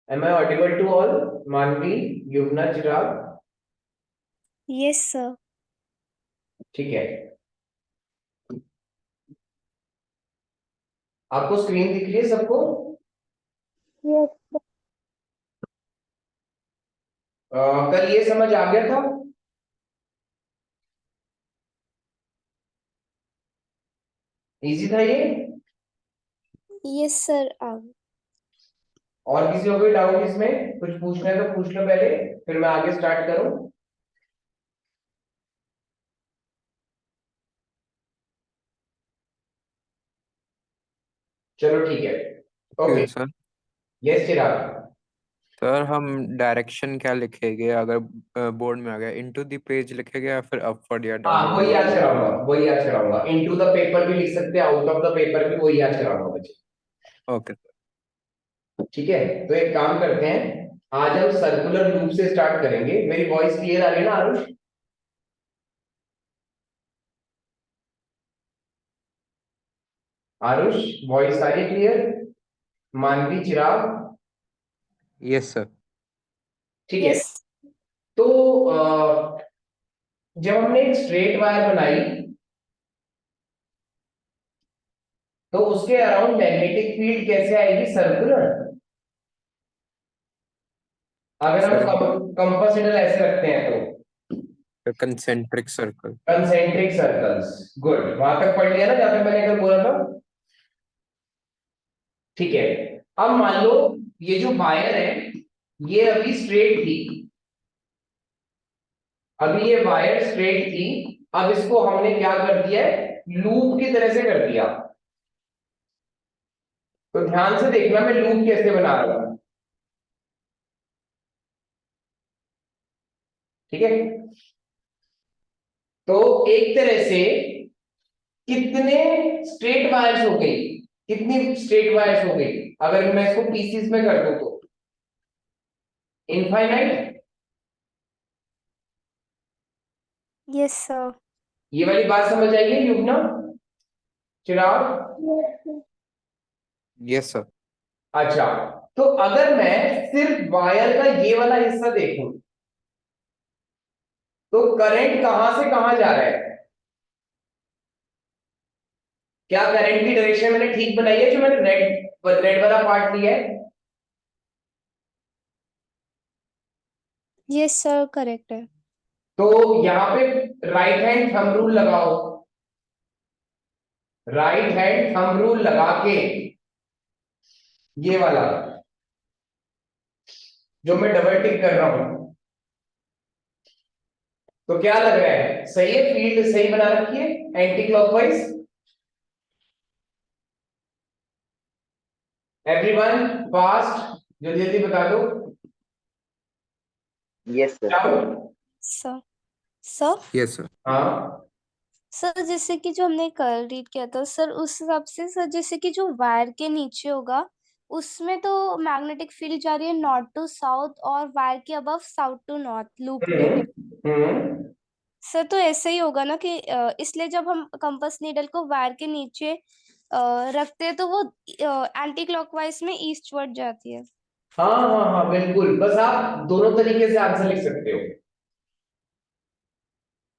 Am I audible to all? Manvi, Yumna, Chirag? Yes, sir. ठीक है। आपको screen दिख रही है सबको? Yes. कल ये समझ आ गया था? इजी था ये? Yes, sir. और किसी को कोई डाउट इसमें कुछ पूछना है तो पूछ लो पहले, फिर मैं आगे स्टार्ट करूं। चलो ठीक है। ओके। Okay sir. यस चिराग। सर हम डायरेक्शन क्या लिखेंगे अगर बोर्ड में आ गया, इनटू द पेज लिखेंगे या फिर अपवर्ड या हाँ डाउनवर्ड वही याद लिखेंगे? कराऊंगा, वही याद कराऊंगा। इनटू द पेपर भी लिख सकते हैं, आउट ऑफ द पेपर भी वही याद कराऊंगा बच्चे। Okay sir. ठीक है, तो एक काम करते हैं, आज हम सर्कुलर लूप से स्टार्ट करेंगे। मेरी वॉइस क्लियर आ रही है ना आरुष? आरुष, वॉइस आ रही है क्लियर? मानवी, चिराग? Yes sir. ठीक है। Yes. तो जब हमने एक स्ट्रेट वायर बनाई तो उसके अराउंड मैग्नेटिक फील्ड कैसे आएगी? सर्कुलर। अगर सर हम कंपास निडल ऐसे रखते हैं तो concentric circle. Concentric circles. Good, वहां तक पढ़ लिया ना जहां तक मैंने कल बोला था? ठीक है। अब मान लो ये जो वायर है ये अभी स्ट्रेट थी, अभी ये वायर स्ट्रेट थी। अब इसको हमने क्या कर दिया है? लूप की तरह से कर दिया। तो ध्यान से देखना मैं लूप कैसे बना रहा हूं। ठीक है, तो एक तरह से कितने स्ट्रेट वायर्स हो गई, कितनी स्ट्रेट वायर्स हो गई अगर मैं इसको पीसीस में कर दूं तो? इनफाइनाइट। Yes, sir. ये वाली बात समझ आई है युवना, चिराग? Yes sir. अच्छा, तो अगर मैं सिर्फ वायर का ये वाला हिस्सा देखूं तो करंट कहां से कहां जा रहा है? क्या करंट की डायरेक्शन मैंने ठीक बनाई है जो मैंने रेड रेड वाला पार्ट लिया है? Yes, sir. Correct है. तो यहां पे राइट हैंड थंब रूल लगाओ। राइट हैंड थंब रूल लगा के ये वाला जो मैं डबल टिक कर रहा हूं, तो क्या लग रहा है? सही है, फील्ड सही बना रखी है एंटी क्लॉकवाइज। एवरीवन फास्ट, जल्दी जल्दी बता दो। Yes sir. Doubt? Sir. Sir. Yes sir. हाँ। सर जैसे कि जो हमने कल रीड किया था सर, उस हिसाब से सर जैसे कि जो वायर के नीचे होगा उसमें तो मैग्नेटिक फील्ड जा रही है नॉर्थ टू साउथ, और वायर के above south to north loop में। हम्म। सर तो ऐसे ही होगा ना कि इसलिए जब हम कंपास नीडल को वायर के नीचे रखते हैं तो वो एंटी क्लॉकवाइज में ईस्टवर्ड जाती है। हाँ हाँ हाँ बिल्कुल, बस आप दोनों तरीके से आंसर लिख सकते हो।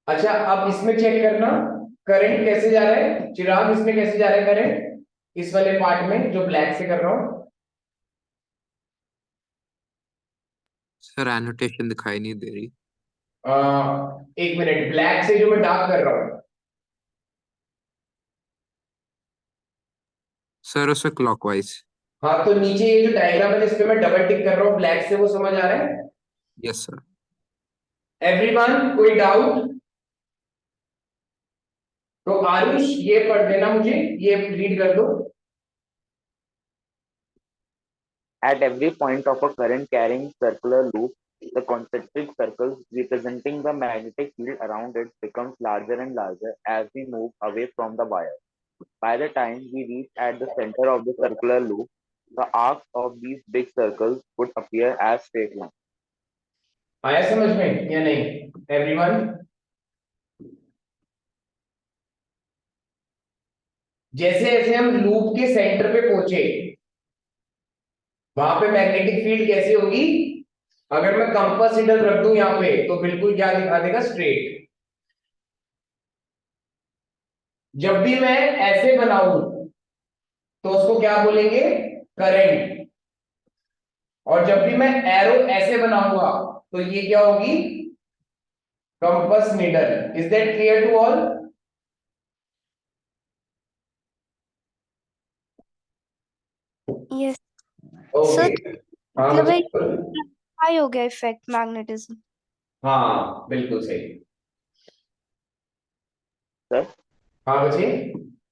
अच्छा, अब इसमें चेक करना करंट कैसे जा रहा है। चिराग, इसमें कैसे जा रहा है करंट, इस वाले पार्ट में जो ब्लैक से कर रहा हूं? सर एनोटेशन दिखाई नहीं दे रही। एक मिनट, ब्लैक से जो मैं डार्क कर रहा हूं? सर उससे क्लॉकवाइज। हाँ, तो नीचे ये जो डायग्राम है जिसपे मैं डबल टिक कर रहा हूँ ब्लैक से, वो समझ आ रहा है? Yes sir. एवरीवन कोई डाउट? तो आयुष ये पढ़ देना मुझे, ये रीड कर दो। At every point of a current carrying circular loop, the concentric circles representing the magnetic field around it becomes larger and larger as we move away from the wire. By the time we reach at the center of the circular loop, the arcs of these big circles would appear as straight lines. आया समझ में या नहीं everyone? जैसे जैसे हम loop के centre पे पहुंचे वहां पे मैग्नेटिक फील्ड कैसी होगी? अगर मैं कंपास निडल रख दूं यहाँ पे तो बिल्कुल क्या दिखा देगा? स्ट्रेट। जब भी मैं ऐसे बनाऊं तो उसको क्या बोलेंगे? करंट। और जब भी मैं एरो ऐसे बनाऊंगा तो ये क्या होगी? Compass needle. Is that clear to all? Yes okay. Sir, हाँ मतलब है बच्चे। हाई हो गया इफेक्ट मैग्नेटिज्म। हाँ बिल्कुल सही। सर हाँ बच्चे।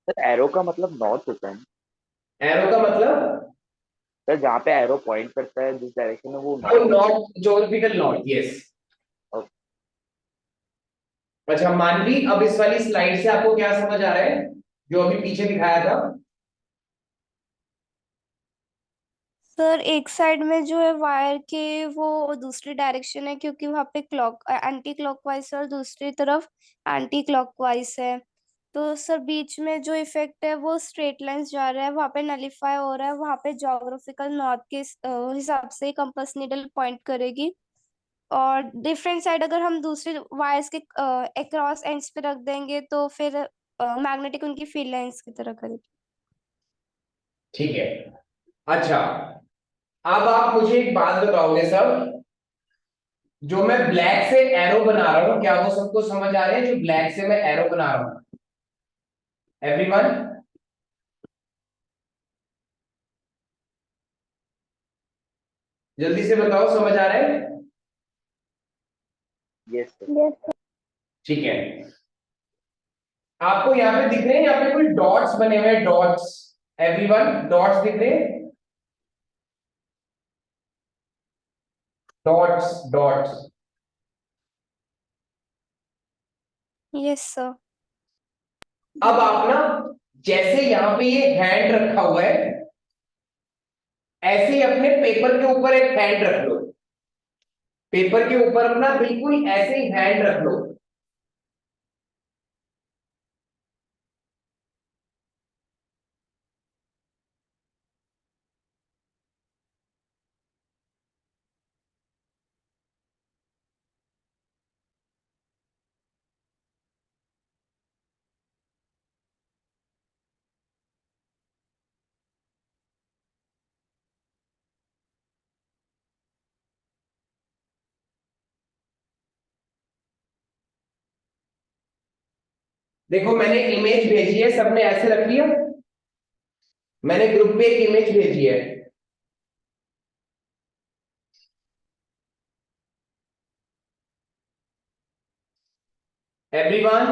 सर एरो का मतलब नॉर्थ होता है ना? एरो का मतलब? सर जहाँ पे एरो पॉइंट करता है जिस डायरेक्शन में वो वो नॉर्थ होता नॉट ज्योग्राफिकल नॉट, यस। है। ओके। अच्छा मानवी, अब इस वाली स्लाइड से आपको क्या समझ आ रहा है जो अभी पीछे दिखाया था? सर एक साइड में जो है वायर के वो दूसरी डायरेक्शन है, क्योंकि वहाँ पे क्लॉक एंटी क्लॉकवाइज है और दूसरी तरफ एंटी क्लॉकवाइज है। तो सर बीच में जो इफेक्ट है वो स्ट्रेट लाइंस जा रहा है, वहाँ पे नलिफाई हो रहा है, वहाँ पे ज्योग्राफिकल नॉर्थ के हिसाब से कंपास नीडल पॉइंट करेगी। और डिफरेंट साइड अगर हम दूसरे वायर्स के अक्रॉस एंड्स पे रख देंगे तो फिर मैग्नेटिक उनकी फील्ड लाइंस की तरह करेगी। ठीक है। अच्छा, अब आप मुझे एक बात बताओगे सब? जो मैं ब्लैक से एरो बना रहा हूं, क्या वो सबको समझ आ रहे हैं जो ब्लैक से मैं एरो बना रहा हूं? एवरीवन? जल्दी से बताओ, समझ आ रहा है? Yes sir. ठीक है। आपको यहाँ पे दिख रहे हैं, यहाँ पे कोई डॉट्स बने हुए हैं, डॉट्स। एवरीवन, डॉट्स दिख रहे हैं? Dots, dots. Yes sir. अब आप ना, जैसे यहाँ पे ये हैंड रखा हुआ है, ऐसे ही अपने पेपर के ऊपर एक हैंड रख लो। पेपर के ऊपर अपना बिल्कुल ऐसे ही हैंड रख लो। देखो मैंने इमेज भेजी है, सबने ऐसे रख लिया। मैंने ग्रुप पे एक इमेज भेजी है। एवरीवन?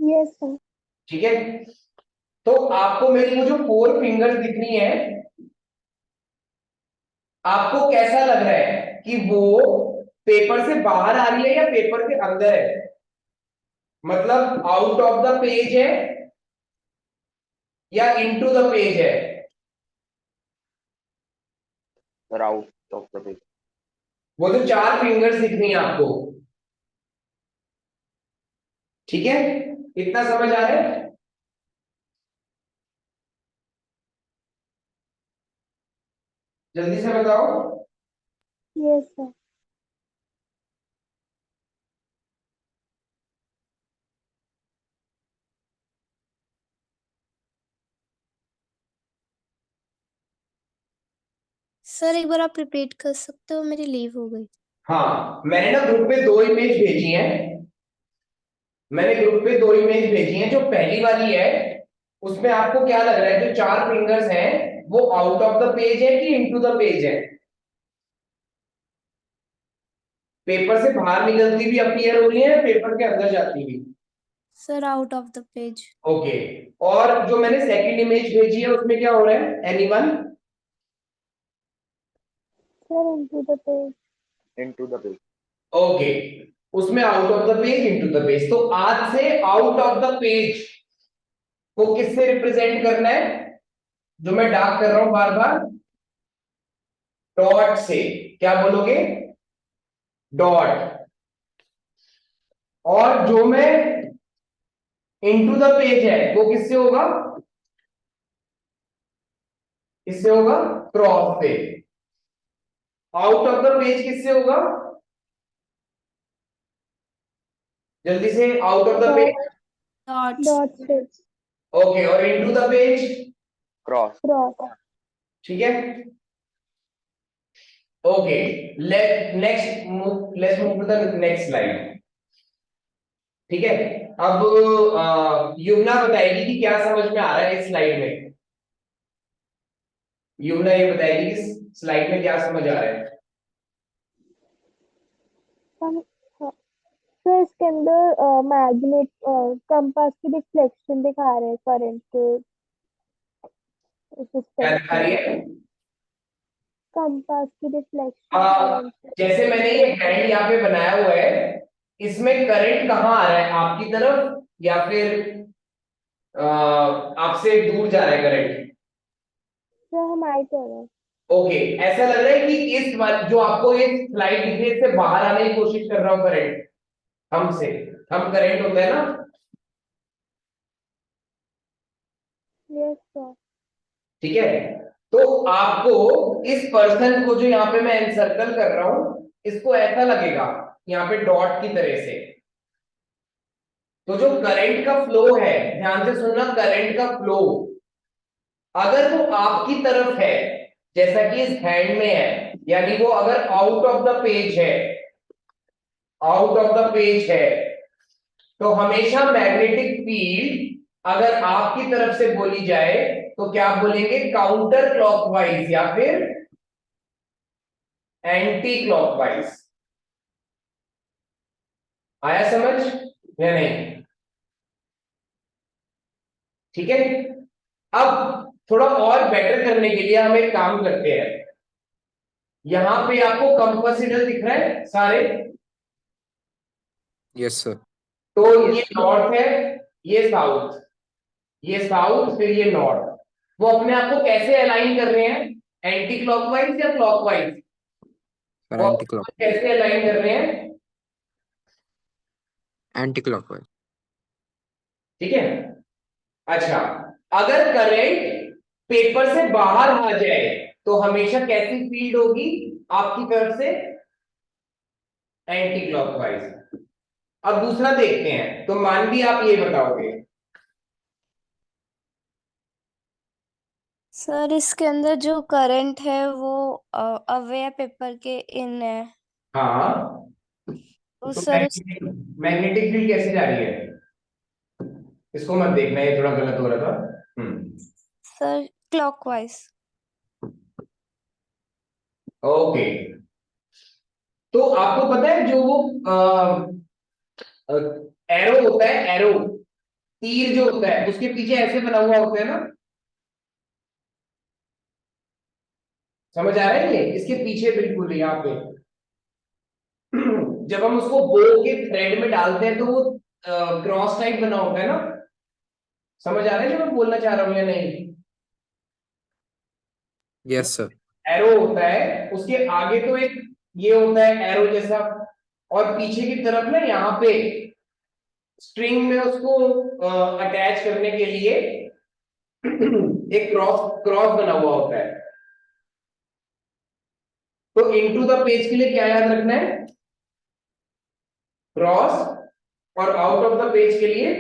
Yes sir. ठीक है। तो आपको मेरी वो जो 4 फिंगर्स दिख रही हैं, आपको कैसा लग रहा है कि वो पेपर से बाहर आ रही है या पेपर के अंदर है? मतलब आउट ऑफ द पेज है या इनटू द पेज है? Sir out of the page. वो जो 4 फिंगर्स दिख रही हैं आपको, ठीक है? इतना समझ आ रहा है? जल्दी से बताओ। Yes sir. सर एक बार आप रिपीट कर सकते हो, मेरी लीव हो गई। हाँ, मैंने ना ग्रुप पे 2 इमेज भेजी हैं। मैंने ग्रुप पे 2 इमेज भेजी हैं। जो पहली वाली है उसमें आपको क्या लग रहा है, जो 4 फिंगर्स हैं वो आउट ऑफ द पेज है कि इनटू द पेज है? पेपर से बाहर निकलती भी अपीयर हो रही है, पेपर के अंदर जाती भी? Sir out of the page. Okay. और जो मैंने सेकंड इमेज भेजी है उसमें क्या हो रहा है? Anyone? Sir into the page. Into the page. Okay. उसमें out of the page, into the page. तो आज से आउट ऑफ द पेज को किससे रिप्रेजेंट करना है, जो मैं डार्क कर रहा हूं बार बार? डॉट से। क्या बोलोगे? डॉट। और जो मैं इनटू द पेज है वो किससे होगा? किससे होगा? क्रॉस से। आउट ऑफ द पेज किससे होगा? जल्दी से, out of the page. Dots dot से ओके, और into the page? Cross. Cross ठीक है। Okay, let's move to the next slide. ठीक है। अब युवना बताएगी कि क्या समझ में आ रहा है इस स्लाइड में। युवना ये बताएगी कि इस स्लाइड में क्या समझ आ रहा है। तो इसके अंदर मैग्नेट कंपास की रिफ्लेक्शन दिखा रहे हैं करंट के क्या दिखा रही है? कंपास की रिफ्लेक्शन आ, करंट जैसे मैंने ये हैंड यहाँ पे बनाया हुआ है, इसमें करंट कहाँ आ रहा है? आपकी तरफ या फिर आपसे दूर जा रहा है करंट? जो हमारी तरफ ओके, ऐसा लग रहा है कि इस जो आपको ये स्लाइड दिख रही है इससे बाहर आने की कोशिश कर रहा हूं करंट हमसे। हम करंट होता है ना, यस सर ठीक है। तो आपको इस पर्सन को जो यहाँ पे मैं एनसर्कल कर रहा हूं, इसको ऐसा लगेगा यहाँ पे डॉट की तरह से। तो जो करंट का फ्लो है, ध्यान से सुनना, करंट का फ्लो अगर वो आपकी तरफ है, जैसा कि इस हैंड में है, यानी वो अगर आउट ऑफ द पेज है, आउट ऑफ द पेज है, तो हमेशा मैग्नेटिक फील्ड अगर आपकी तरफ से बोली जाए तो क्या बोलेंगे? काउंटर क्लॉकवाइज या फिर एंटी क्लॉकवाइज। आया समझ या नहीं? ठीक है। अब थोड़ा और बेटर करने के लिए हम एक काम करते हैं। यहां पे आपको कंपास निडल दिख रहा है सारे? Yes sir. तो ये नॉर्थ है, ये साउथ, ये साउथ, फिर ये नॉर्थ। वो अपने आप को कैसे अलाइन कर रहे हैं? एंटी क्लॉकवाइज या क्लॉकवाइज? सर वो एंटी क्लॉक कैसे अलाइन कर रहे हैं? Anti clockwise. ठीक है। अच्छा, अगर करंट पेपर से बाहर आ जाए तो हमेशा कैसी फील्ड होगी आपकी तरफ से? Anti clockwise. अब दूसरा देखते हैं, तो मान भी आप ये बताओगे। सर इसके अंदर जो करंट है वो अवे पेपर के इन है। हाँ, तो तो सर उस मैग्नेटिक फील्ड कैसे जा रही है? इसको मत देखना, ये थोड़ा गलत हो रहा था। Sir clockwise. ओके, तो आपको पता है जो वो एरो होता है, एरो तीर जो होता है उसके पीछे ऐसे बना हुआ होता है ना, समझ आ रहा है? ये इसके पीछे बिल्कुल यहाँ पे जब हम उसको बो के थ्रेड में डालते हैं तो वो क्रॉस टाइप बना होता है ना। समझ आ रहा है जो मैं बोलना चाह रहा हूँ या नहीं? Yes sir. एरो होता है, उसके आगे तो एक ये होता है एरो जैसा, और पीछे की तरफ ना यहाँ पे स्ट्रिंग में उसको अटैच करने के लिए एक क्रॉस क्रॉस बना हुआ होता है। तो इनटू द पेज के लिए क्या याद रखना है? क्रॉस, और आउट ऑफ द पेज के लिए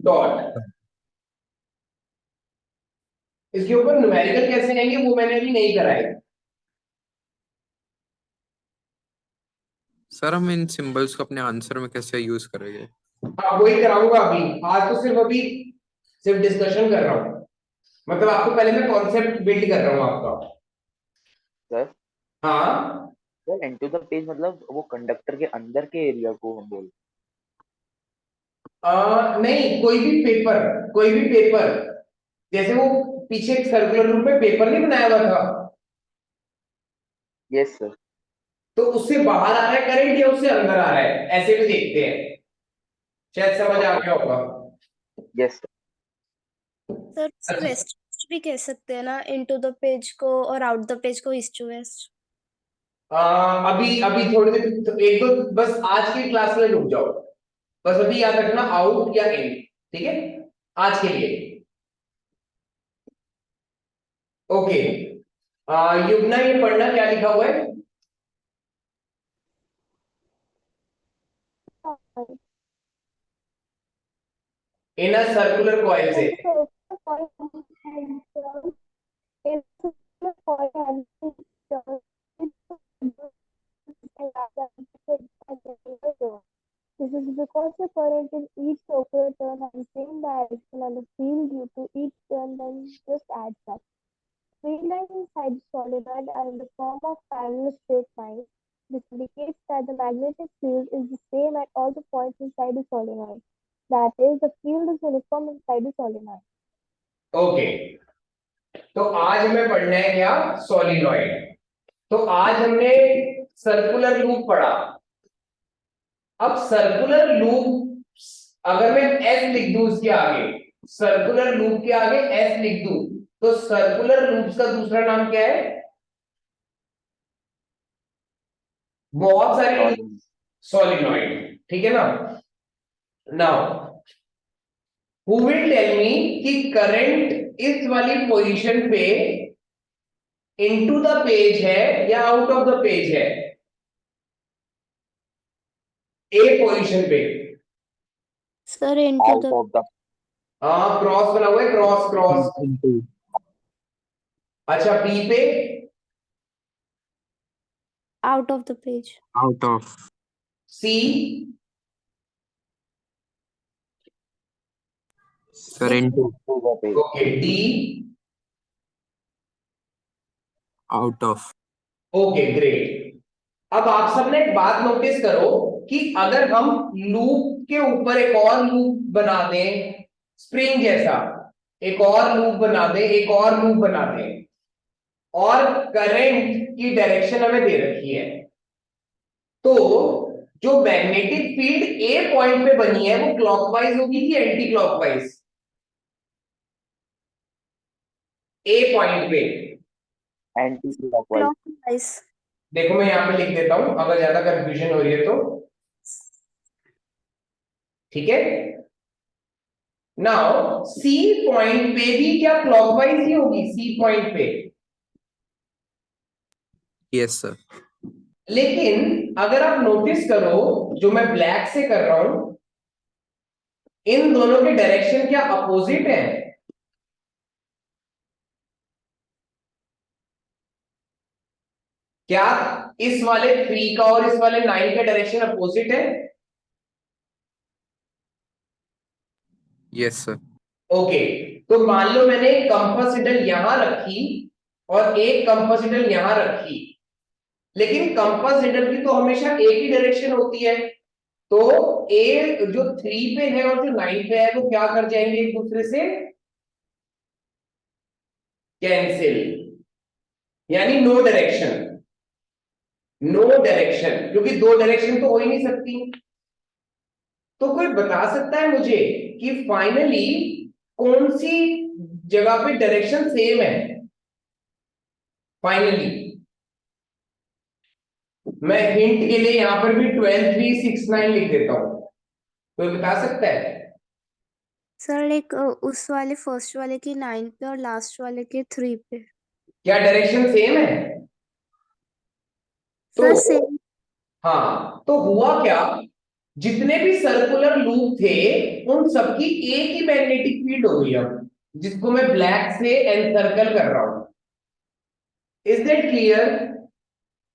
डॉट। इसके ऊपर न्यूमेरिकल कैसे आएंगे वो मैंने अभी नहीं कराया। सर हम इन सिंबल्स को अपने आंसर में कैसे यूज करेंगे? हाँ, वही कराऊंगा अभी। आज तो सिर्फ अभी सिर्फ डिस्कशन कर रहा हूँ, मतलब आपको पहले मैं कॉन्सेप्ट बिल्ड कर रहा हूँ आपका। सर हाँ, सर इनटू द पेज मतलब वो कंडक्टर के अंदर के एरिया को हम बोल। नहीं, कोई भी पेपर, जैसे वो पीछे एक सर्कुलर रूप में पेपर नहीं बनाया हुआ था, यस सर। तो उससे बाहर आ रहा है करंट या उससे अंदर आ रहा है, ऐसे भी देखते हैं। शायद समझ आ गया होगा। यस सर उसे अच्छा, वेस्ट ईस्ट भी कह सकते हैं ना, इनटू द पेज को, और आउट द पेज को ईस्ट टू वेस्ट। अभी अभी थोड़ी देर तो एक दो बस आज की क्लास में रुक जाओ। बस अभी याद रखना आउट या इन, ठीक है, आज के लिए। ओके, युवना ये पढ़ना क्या लिखा हुआ है? इन अ सर्कुलर कॉइल से This is because the current in each circular turn has the same direction and the field due to each turn then just adds up. Straight lines inside the solenoid are in the form of parallel straight lines. This indicates that the magnetic field is the same at all the points inside the solenoid. That is, the field is uniform inside the solenoid. Okay, तो आज हमें पढ़ना है क्या? Solenoid. तो आज हमने circular loop पढ़ा। अब सर्कुलर लूप अगर मैं एस लिख दूं इसके आगे, सर्कुलर लूप के आगे एस लिख दूं, तो सर्कुलर लूप का दूसरा नाम क्या है? बहुत सारे सोलिनॉइड, ठीक है ना? Now who will tell me कि करंट इस वाली पोजीशन पे इनटू द पेज है या आउट ऑफ द पेज है? ए पोजीशन पे sir into Out the of the हाँ, क्रॉस बना हुआ है, क्रॉस क्रॉस। into अच्छा, बी पे out of the page. out of C, sir into to the page. Okay, D, out of okay great. अब आप सबने एक बात नोटिस करो कि अगर हम लूप के ऊपर एक और लूप बना दें, स्प्रिंग जैसा एक और लूप बना दें, एक और लूप बना दें, और करंट की डायरेक्शन हमें दे रखी है, तो जो मैग्नेटिक फील्ड ए पॉइंट पे बनी है वो क्लॉकवाइज होगी कि एंटी क्लॉकवाइज? ए पॉइंट पे Anti-clockwise. क्लॉकवाइज। देखो मैं यहां पे लिख देता हूं अगर ज्यादा कंफ्यूजन हो रही है तो, ठीक है? नाउ सी पॉइंट पे भी क्या क्लॉकवाइज ही होगी? सी पॉइंट पे, yes sir लेकिन अगर आप नोटिस करो जो मैं ब्लैक से कर रहा हूं, इन दोनों के डायरेक्शन क्या अपोजिट है? क्या इस वाले 3 का और इस वाले 9 का डायरेक्शन अपोजिट है? yes sir ओके, तो मान लो मैंने एक कंपास निडल यहां रखी और एक कंपास निडल यहां रखी, लेकिन कंपास निडल की तो हमेशा एक ही डायरेक्शन होती है, तो ए जो 3 पे है और जो 9 पे है वो क्या कर जाएंगे एक दूसरे से? कैंसिल, यानी नो डायरेक्शन, नो डायरेक्शन, क्योंकि दो डायरेक्शन तो हो ही नहीं सकती। तो कोई बता सकता है मुझे कि फाइनली कौन सी जगह पे डायरेक्शन सेम है? फाइनली मैं हिंट के लिए यहां पर भी 12 3 6 9 लिख देता हूं, कोई बता सकता है? सर लाइक उस वाले फर्स्ट वाले की 9 पे और लास्ट वाले के 3 पे। क्या डायरेक्शन सेम है? सर तो सेम। हाँ, तो हुआ क्या, जितने भी सर्कुलर लूप थे उन सबकी एक ही मैग्नेटिक फील्ड हो गई अब, जिसको मैं ब्लैक से एनसर्कल कर रहा हूं। इज दैट क्लियर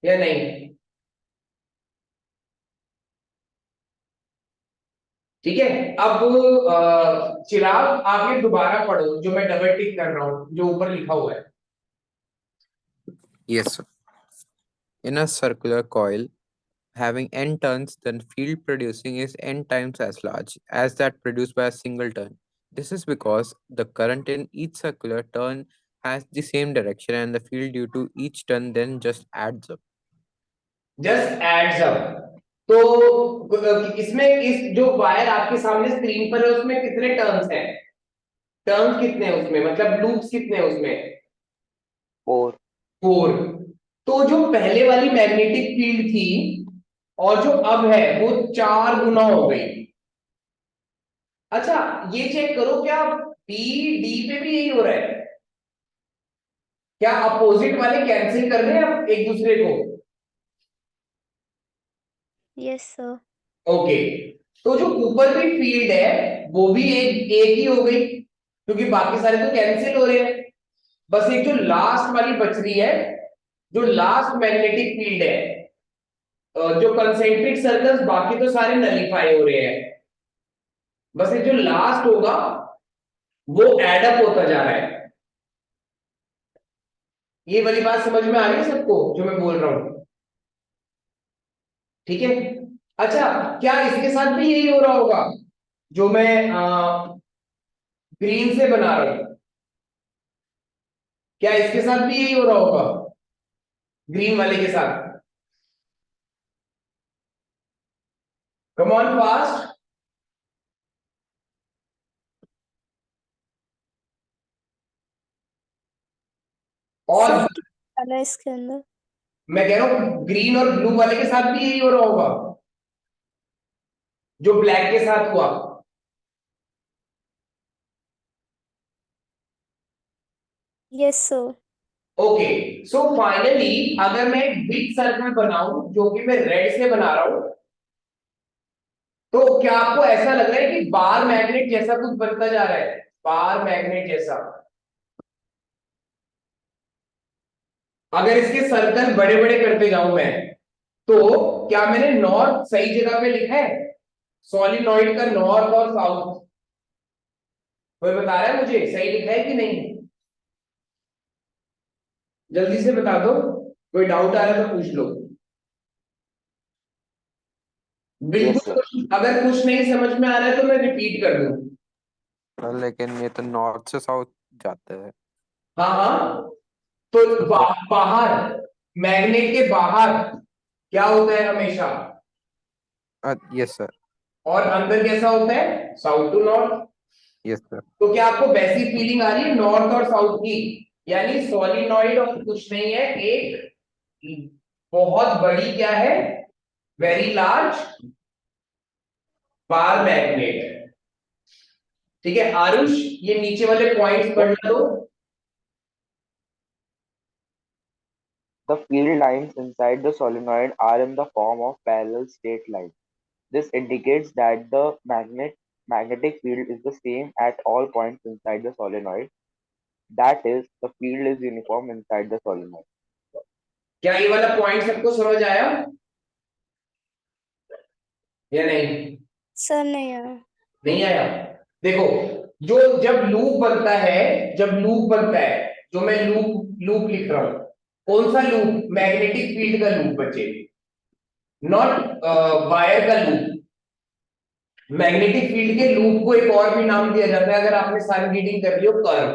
या नहीं? ठीक है, अब चिराग आगे दोबारा पढ़ो जो मैं डबल टिक कर रहा हूं, जो ऊपर लिखा हुआ है। yes sir in a circular coil having n turns, then field producing is n times as large as that produced by a single turn. This is because the current in each circular turn has the same direction and the field due to each turn then just adds up. Just adds up, तो इसमें इस जो wire आपके सामने screen पर है उसमें कितने टर्न्स हैं? टर्न्स कितने हैं उसमें, मतलब लूप्स कितने हैं उसमें? 4. 4। तो जो पहले वाली मैग्नेटिक फील्ड थी और जो अब है वो 4 गुना हो गई। अच्छा, ये चेक करो क्या बी डी पे भी यही हो रहा है? क्या अपोजिट वाले कैंसिल कर रहे हैं एक दूसरे को? Yes sir. ओके, तो जो ऊपर की फील्ड है वो भी एक ही हो गई, क्योंकि बाकी सारे तो कैंसिल हो रहे हैं। बस एक जो लास्ट वाली बच रही है, जो लास्ट मैग्नेटिक फील्ड है, जो कंसेंट्रिक सर्कल्स बाकी तो सारे नलीफाई हो रहे हैं, बस ये जो लास्ट होगा वो एड अप होता जा रहा है। ये वाली बात समझ में आ रही है सबको जो मैं बोल रहा हूं? ठीक है। अच्छा, क्या इसके साथ भी यही हो रहा होगा जो मैं ग्रीन से बना रहा हूं? क्या इसके साथ भी यही हो रहा होगा ग्रीन वाले के साथ? Come on fast. और सर क्या डाला है इसके अंदर? मैं कह रहा हूं ग्रीन और ब्लू वाले के साथ भी यही हो रहा होगा जो ब्लैक के साथ हुआ। Yes sir. Okay, so finally अगर मैं एक बिग सर्कल बनाऊं जो कि मैं रेड से बना रहा हूं, तो क्या आपको ऐसा लग रहा है कि बार मैग्नेट जैसा कुछ बनता जा रहा है? बार मैग्नेट जैसा। अगर इसके सर्कल बड़े बड़े करते जाऊं मैं, तो क्या मैंने नॉर्थ सही जगह पे लिखा है? सॉलिनॉइड का नॉर्थ और साउथ कोई बता रहा है मुझे सही लिखा है कि नहीं? जल्दी से बता दो, कोई डाउट आ रहा है तो पूछ लो। Yes, sir. बिल्कुल, अगर कुछ नहीं समझ में आ रहा है तो मैं रिपीट कर दूं। लेकिन ये तो नॉर्थ से साउथ जाते हैं। हाँ हाँ, तो बाहर, मैग्नेट के बाहर क्या होता है हमेशा? Yes sir. और अंदर कैसा होता है? South to north. Yes sir. तो क्या आपको वैसी फीलिंग आ रही है नॉर्थ और साउथ की? यानी सोलिनॉइड और कुछ नहीं है, एक बहुत बड़ी क्या है, वेरी लार्ज बार मैग्नेट। ठीक है आरुष, ये नीचे वाले पॉइंट्स पढ़ना दो। The field lines inside the solenoid are in the form of parallel straight lines. This indicates that the magnetic field is the same at all points inside the solenoid. That is, the field is uniform inside the solenoid. क्या ये वाला point सबको समझ आया या नहीं? Sir नहीं आया। नहीं आया? देखो, जो जब लूप बनता है, जब लूप बनता है, जो मैं लूप लूप लिख रहा हूं, कौन सा लूप? मैग्नेटिक फील्ड का लूप बच्चे, नॉट वायर का लूप। मैग्नेटिक फील्ड के लूप को एक और भी नाम दिया जाता है, अगर आपने सारी रीडिंग कर ली हो, कर्व।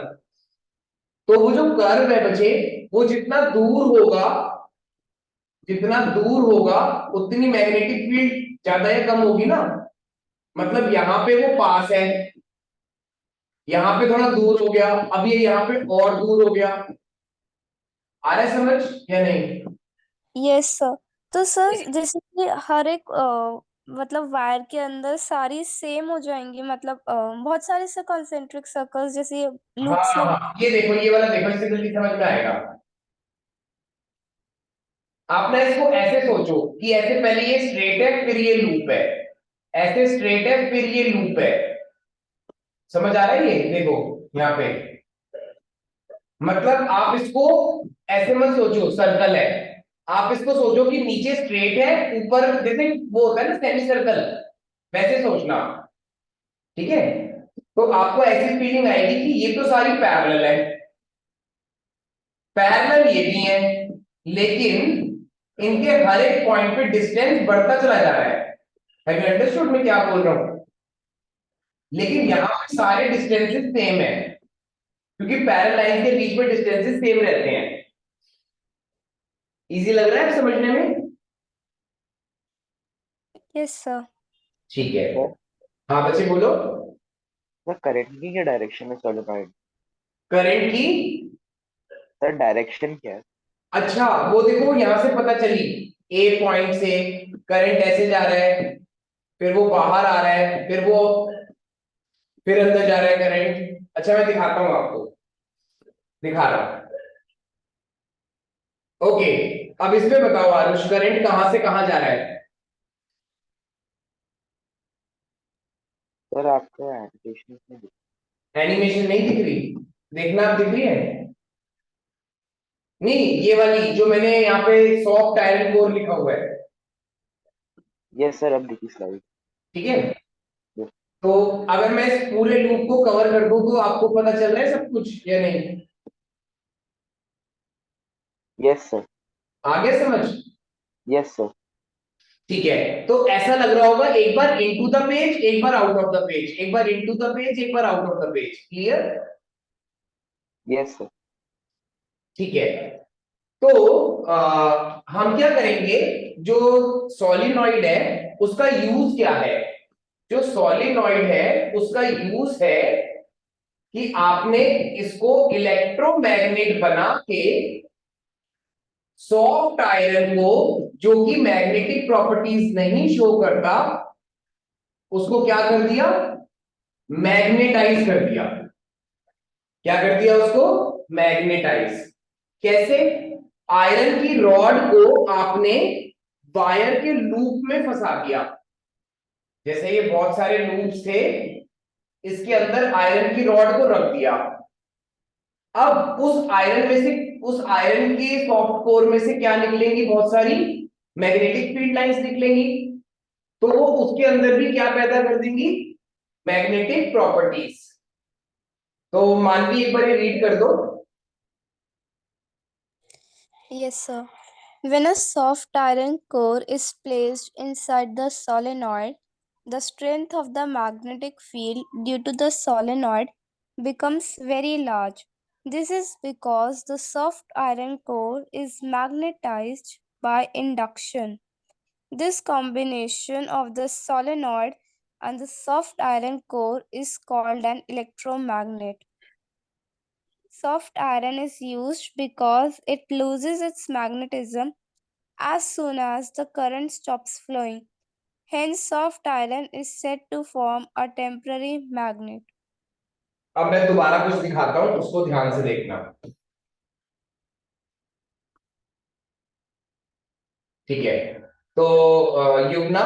तो वो जो कर्व है बच्चे, वो जितना दूर होगा, जितना दूर होगा उतनी मैग्नेटिक फील्ड ज्यादा या कम होगी ना। मतलब यहाँ पे वो पास है, यहाँ पे थोड़ा दूर हो गया, अब ये यहाँ पे और दूर हो गया। आ रहा है समझ या नहीं? Yes sir. तो सर जैसे कि हर एक मतलब वायर के अंदर सारी सेम हो जाएंगी, मतलब बहुत सारे से कॉन्सेंट्रिक सर्कल्स जैसे हाँ लूप्स लग। हाँ, ये देखो, ये वाला देखो, इससे जल्दी समझ में आएगा। आप ना इसको ऐसे सोचो कि ऐसे पहले ये स्ट्रेट है, फिर ये लूप है, ऐसे स्ट्रेट है, फिर ये लूप है। समझ आ रहा है? ये देखो यहाँ पे, मतलब आप इसको ऐसे मत सोचो सर्कल है, आप इसको सोचो कि नीचे स्ट्रेट है, ऊपर जैसे वो होता है ना सेमी सर्कल, वैसे सोचना। ठीक है, तो आपको ऐसी फीलिंग आएगी कि ये तो सारी पैरेलल है, पैरेलल ये भी है, लेकिन इनके हर एक पॉइंट पे डिस्टेंस बढ़ता चला जा रहा है। हैव यू अंडरस्टूड मैं क्या बोल रहा हूं? लेकिन यहां पे सारे डिस्टेंसेस सेम है, क्योंकि पैरेलल लाइन के बीच में डिस्टेंसेस सेम रहते हैं। इजी लग रहा है समझने में? Yes sir. ठीक है। Sir, हाँ बच्चे बोलो। the current की क्या direction है solenoid? करंट की? Sir, direction क्या है? अच्छा, वो देखो यहां से पता चली, ए पॉइंट से करंट ऐसे जा रहा है, फिर वो बाहर आ रहा है, फिर अंदर जा रहा है करंट। अच्छा मैं दिखाता हूं आपको, दिखा रहा हूं। ओके, अब इसमें बताओ आरुष, करंट कहां से कहां जा रहा है? सर आपका एप्लीकेशन में एनिमेशन नहीं दिख रही? देखना, आप दिख रही है? नहीं, ये वाली जो मैंने यहाँ पे सॉफ्ट आयरन कोर लिखा हुआ है, यस सर, अब देखिए स्लाइड। ठीक है। तो अगर मैं इस पूरे लूप को कवर कर दूं तो आपको पता चल रहा है सब कुछ या नहीं? Yes sir. आ गया समझ? Yes sir. ठीक है, तो ऐसा लग रहा होगा, एक बार इनटू द पेज, एक बार आउट ऑफ द पेज, एक बार इनटू द पेज, एक बार out of the page. Clear? Yes sir. ठीक है। तो हम क्या करेंगे, जो सॉलिनॉइड है उसका यूज क्या है? जो सॉलिनॉइड है उसका यूज है कि आपने इसको इलेक्ट्रोमैग्नेट बना के सॉफ्ट आयरन को, जो कि मैग्नेटिक प्रॉपर्टीज नहीं शो करता, उसको क्या कर दिया? मैग्नेटाइज कर दिया। क्या कर दिया उसको? मैग्नेटाइज। कैसे? आयरन की रॉड को आपने वायर के लूप में फंसा दिया। जैसे ये बहुत सारे लूप्स थे, इसके अंदर आयरन की रॉड को रख दिया। अब उस आयरन में से, उस आयरन के सॉफ्ट कोर में से क्या निकलेंगी? बहुत सारी मैग्नेटिक फील्ड लाइंस निकलेंगी। तो वो उसके अंदर भी क्या पैदा कर देंगी? Magnetic properties. तो मानवी एक बार ये रीड कर दो। Yes, sir. When a soft iron core is placed inside the solenoid, the strength of the magnetic field due to the solenoid becomes very large. This is because the soft iron core is magnetized by induction. This combination of the solenoid and the soft iron core is called an electromagnet. Soft iron is used because it loses its magnetism as soon as the current stops flowing. Hence, soft iron is said to form a temporary magnet. अब मैं दोबारा कुछ दिखाता हूं, उसको ध्यान से देखना। ठीक है, तो युगना,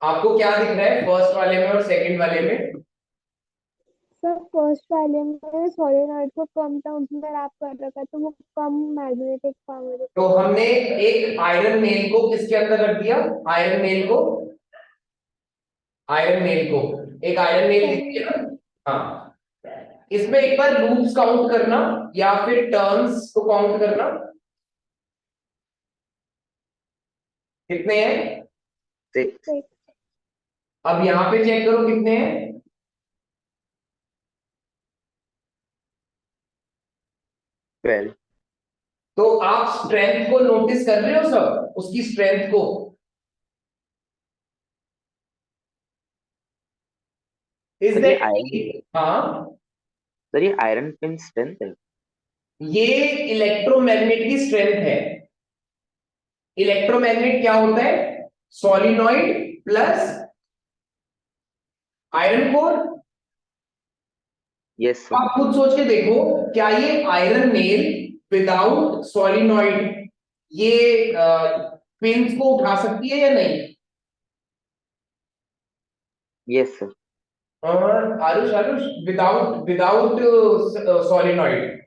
आपको क्या दिख रहा है फर्स्ट वाले में और सेकंड वाले में? सर फर्स्ट वाले में सोलेनॉइड को कम टर्म्स में रैप कर रखा है तो वो कम मैग्नेटिक पावर। तो हमने एक आयरन नेल को किसके अंदर रख दिया? आयरन नेल को, आयरन नेल को, एक आयरन नेल दिख गया ना? हाँ, इसमें एक बार लूप्स काउंट करना या फिर टर्न्स को काउंट करना। कितने हैं? 6। अब यहां पे चेक करो कितने हैं। 12। तो आप स्ट्रेंथ को नोटिस कर रहे हो सब, उसकी स्ट्रेंथ को? इज सर ये दैट? आयरन हाँ, सर ये आयरन पिन स्ट्रेंथ है। ये इलेक्ट्रोमैग्नेट की स्ट्रेंथ है। इलेक्ट्रोमैग्नेट क्या होता है? Solenoid plus iron core. Yes sir. आप खुद सोच के देखो, क्या ये आयरन नेल विदाउट सॉलिनॉइड ये पिंस को उठा सकती है या नहीं? Yes sir. और Aarush, Aarush, without without solenoid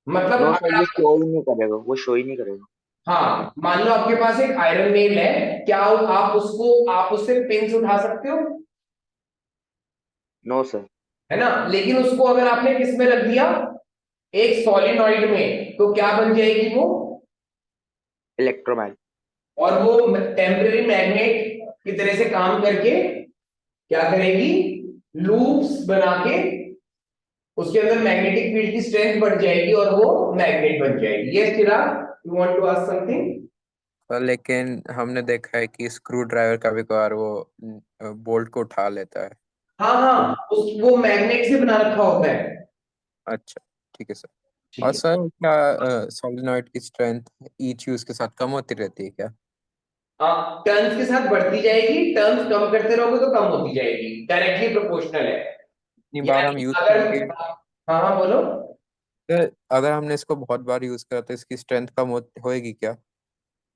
मतलब नो अगर सर, वो आप, शो ही नहीं करेगा, वो शो ही नहीं करेगा। हाँ, मान लो आपके पास एक आयरन नेल है, क्या आप उसको, आप उससे पिंस उठा सकते हो? No sir. है ना? लेकिन उसको अगर आपने किस में रख दिया? एक सॉलिनॉइड में, तो क्या बन जाएगी वो? इलेक्ट्रोमैग्नेट। और वो टेम्पररी मैग्नेट की तरह से काम करके क्या करेगी? लूप्स बना के उसके अंदर मैग्नेटिक फील्ड की स्ट्रेंथ बढ़ जाएगी और वो मैग्नेट बन जाएगी। Yes Chirag, you want to ask something? पर लेकिन हमने देखा है कि स्क्रू ड्राइवर कभी कभार वो बोल्ट को उठा लेता है। हाँ हाँ, वो मैग्नेट से बना रखा होता है। अच्छा, ठीक है सर। ठीक और है। सर क्या सोलिनॉइड की स्ट्रेंथ ईच यूज के साथ कम होती रहती है क्या? हाँ, टर्न्स के साथ बढ़ती जाएगी, टर्न्स कम करते रहोगे तो कम होती जाएगी, डायरेक्टली प्रोपोर्शनल है। इतनी बार हम यानी यूज अगर, करेंगे, हाँ हाँ बोलो। सर अगर हमने इसको बहुत बार यूज करा तो इसकी स्ट्रेंथ कम होएगी क्या?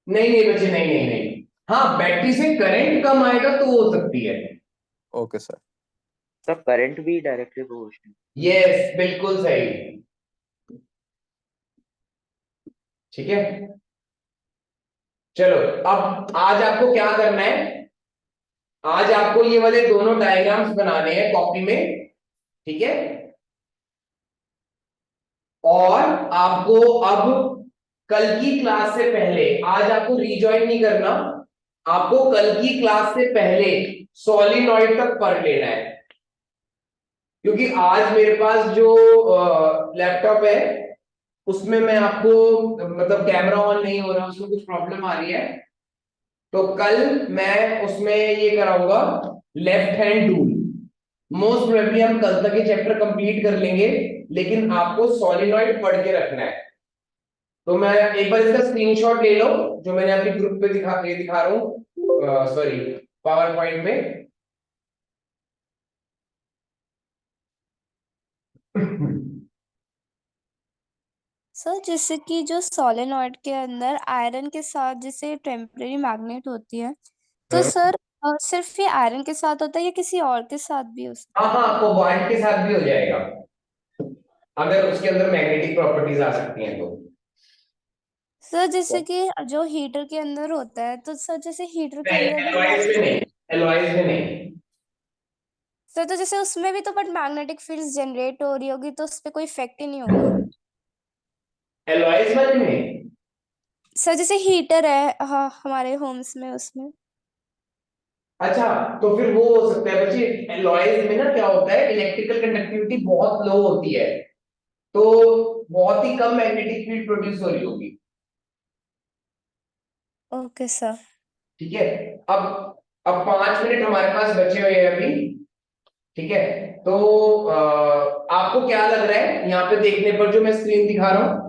नहीं नहीं बच्चे, नहीं नहीं नहीं। हाँ, बैटरी से करंट कम आएगा तो हो सकती है। Okay sir. The current भी डायरेक्टली प्रोपोर्शनल। यस, बिल्कुल सही। ठीक है, चलो अब आज आपको क्या करना है, आज आपको ये वाले दोनों डायग्राम्स बनाने हैं कॉपी में, ठीक है। और आपको अब कल की क्लास से पहले, आज आपको रीजॉइन नहीं करना, आपको कल की क्लास से पहले सॉलिनॉइड तक पढ़ लेना है। क्योंकि आज मेरे पास जो लैपटॉप है उसमें मैं आपको, मतलब कैमरा ऑन नहीं हो रहा, उसमें कुछ प्रॉब्लम आ रही है, तो कल मैं उसमें ये कराऊंगा left hand rule. Most probably हम कल तक ये चैप्टर कंप्लीट कर लेंगे, लेकिन आपको सॉलिनॉइड पढ़ के रखना है। तो मैं एक बार इसका स्क्रीनशॉट ले लो, जो मैंने आपके ग्रुप पे दिखा रहा हूँ, सॉरी पावर पॉइंट में। सर जैसे कि जो सोलेनॉइड के अंदर आयरन के साथ जैसे टेम्परेरी मैग्नेट होती है, तो सर सिर्फ ये आयरन के साथ होता है या किसी और के साथ भी हो सकता हाँ हाँ, कोबाल्ट के साथ भी हो जाएगा, अगर उसके अंदर मैग्नेटिक प्रॉपर्टीज आ सकती हैं तो। है? सर जैसे कि जो हीटर के अंदर होता है, तो सर जैसे हीटर के नहीं, अंदर भी एलॉयज में नहीं, एलॉयज में नहीं। सर तो जैसे उसमें भी तो बट मैग्नेटिक फील्ड जनरेट हो रही होगी, तो उस पर कोई इफेक्ट ही नहीं होगा। एलॉयज वाले में, सर जैसे हीटर है, हाँ, हमारे होम्स में, उसमें। अच्छा, तो फिर वो हो सकता है बच्चे, एलॉयज में ना क्या होता है, इलेक्ट्रिकल कंडक्टिविटी बहुत लो होती है, तो बहुत ही कम मैग्नेटिक फील्ड प्रोड्यूस हो रही होगी। Okay sir. ठीक है, अब 5 मिनट हमारे पास बचे हुए हैं अभी, ठीक है। तो आपको क्या लग रहा है यहाँ पे देखने पर, जो मैं स्क्रीन दिखा रहा हूं,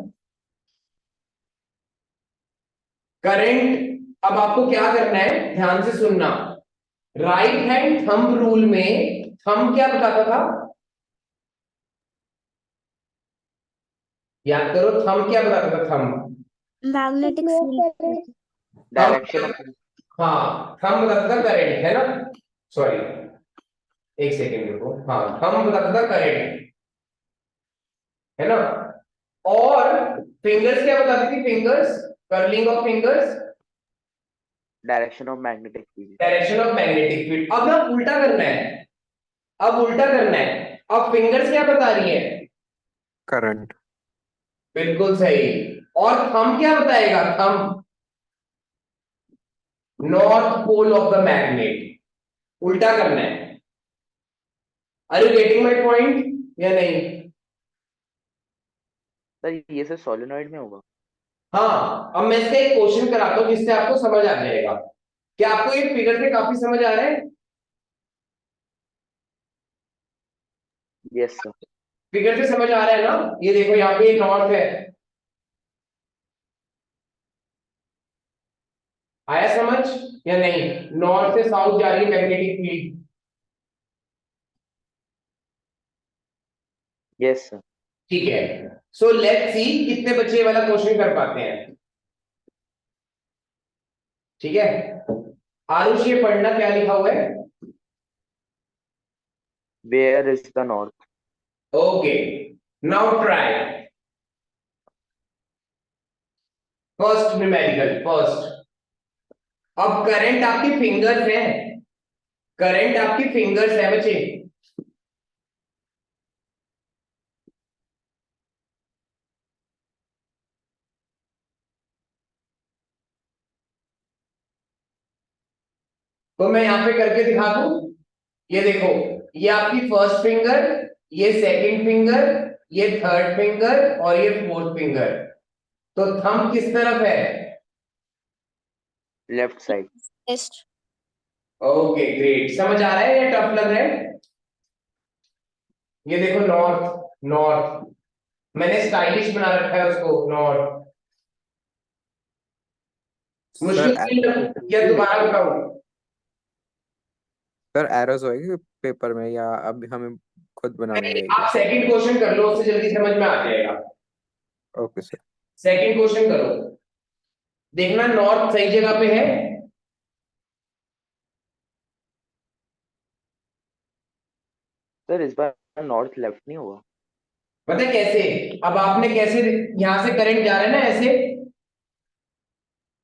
करंट। अब आपको क्या करना है, ध्यान से सुनना। राइट हैंड थंब रूल में थंब क्या बताता था, याद करो, थंब क्या बताता था, thumb, magnetic flow field. current, direction of हाँ थंब बताता था करंट, है ना, सॉरी एक सेकेंड रुको, हाँ थंब बताता था करंट, है ना। और फिंगर्स क्या बताती थी, fingers, curling of fingers, direction of magnetic field. Direction of magnetic field. अब ना उल्टा करना है, अब उल्टा करना है। अब फिंगर्स क्या बता रही है, करंट। बिल्कुल सही। और थंब क्या बताएगा, thumb north pole of the magnet. उल्टा करना है। Are you getting my point या नहीं? सर ये सब सोलेनॉइड में होगा। हाँ, अब मैं इसका एक क्वेश्चन कराता हूं जिससे आपको समझ आ जाएगा। क्या आपको ये फिगर से काफी समझ आ रहा है? Yes sir. फिगर से समझ आ रहा है ना, ये देखो यहाँ पे नॉर्थ है, आया समझ या नहीं? नॉर्थ से साउथ जा रही है मैग्नेटिक फील्ड। Yes sir. ठीक है, सो लेट्स सी कितने बच्चे ये वाला क्वेश्चन कर पाते हैं। ठीक है, आरुष ये पढ़ना क्या लिखा हुआ है। Where is the north. Okay, now try first numerical first. अब करंट आपकी फिंगर्स है, करंट आपकी फिंगर्स है बच्चे, तो मैं यहां पे करके दिखा दूं। ये देखो, ये आपकी फर्स्ट फिंगर, ये सेकंड फिंगर, ये थर्ड फिंगर और ये फोर्थ फिंगर। तो थंब किस तरफ है? Left side. Test. Okay great, समझ आ रहा है या टफ लग रहा है? ये देखो नॉर्थ, नॉर्थ, मैंने स्टाइलिश बना रखा है उसको, नॉर्थ। मुश्किल सर नहीं लग या दोबारा बताऊं? सर एरोज होएगी पेपर में या अभी हमें खुद बनानी नहीं, रहेगी? आप सेकंड क्वेश्चन कर लो, उससे जल्दी समझ में आ जाएगा। Okay sir. सेकंड क्वेश्चन करो, देखना नॉर्थ सही जगह पे है। सर इस बार नॉर्थ लेफ्ट नहीं हुआ। पता है कैसे? अब आपने कैसे, यहां से करंट जा रहा है ना ऐसे,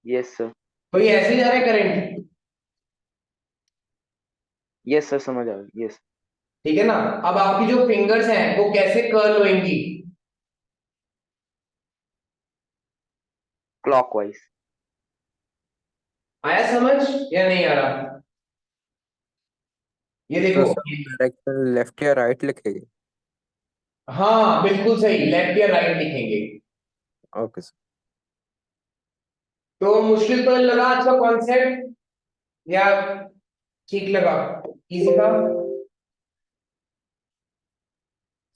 यस सर। तो ये ऐसे जा रहा है करंट, यस सर समझ आ गया। यस। ठीक है ना? अब आपकी जो फिंगर्स हैं वो कैसे कर्ल होंगी? क्लॉकवाइज। आया समझ या नहीं आ रहा? ये तो देखो सर डायरेक्शन लेफ्ट या राइट लिखेंगे? हाँ बिल्कुल सही, लेफ्ट या राइट लिखेंगे। Okay sir. तो मुश्किल तो नहीं लगा आज का कॉन्सेप्ट, या ठीक लगा, इजी था?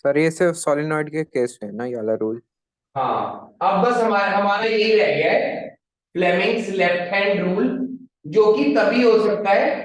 सर ये सिर्फ सोलिनॉइड के केस में है ना ये वाला रूल? हाँ, अब बस हमारा हमारा यही रह गया है, फ्लेमिंग्स लेफ्ट हैंड रूल, जो कि तभी हो सकता है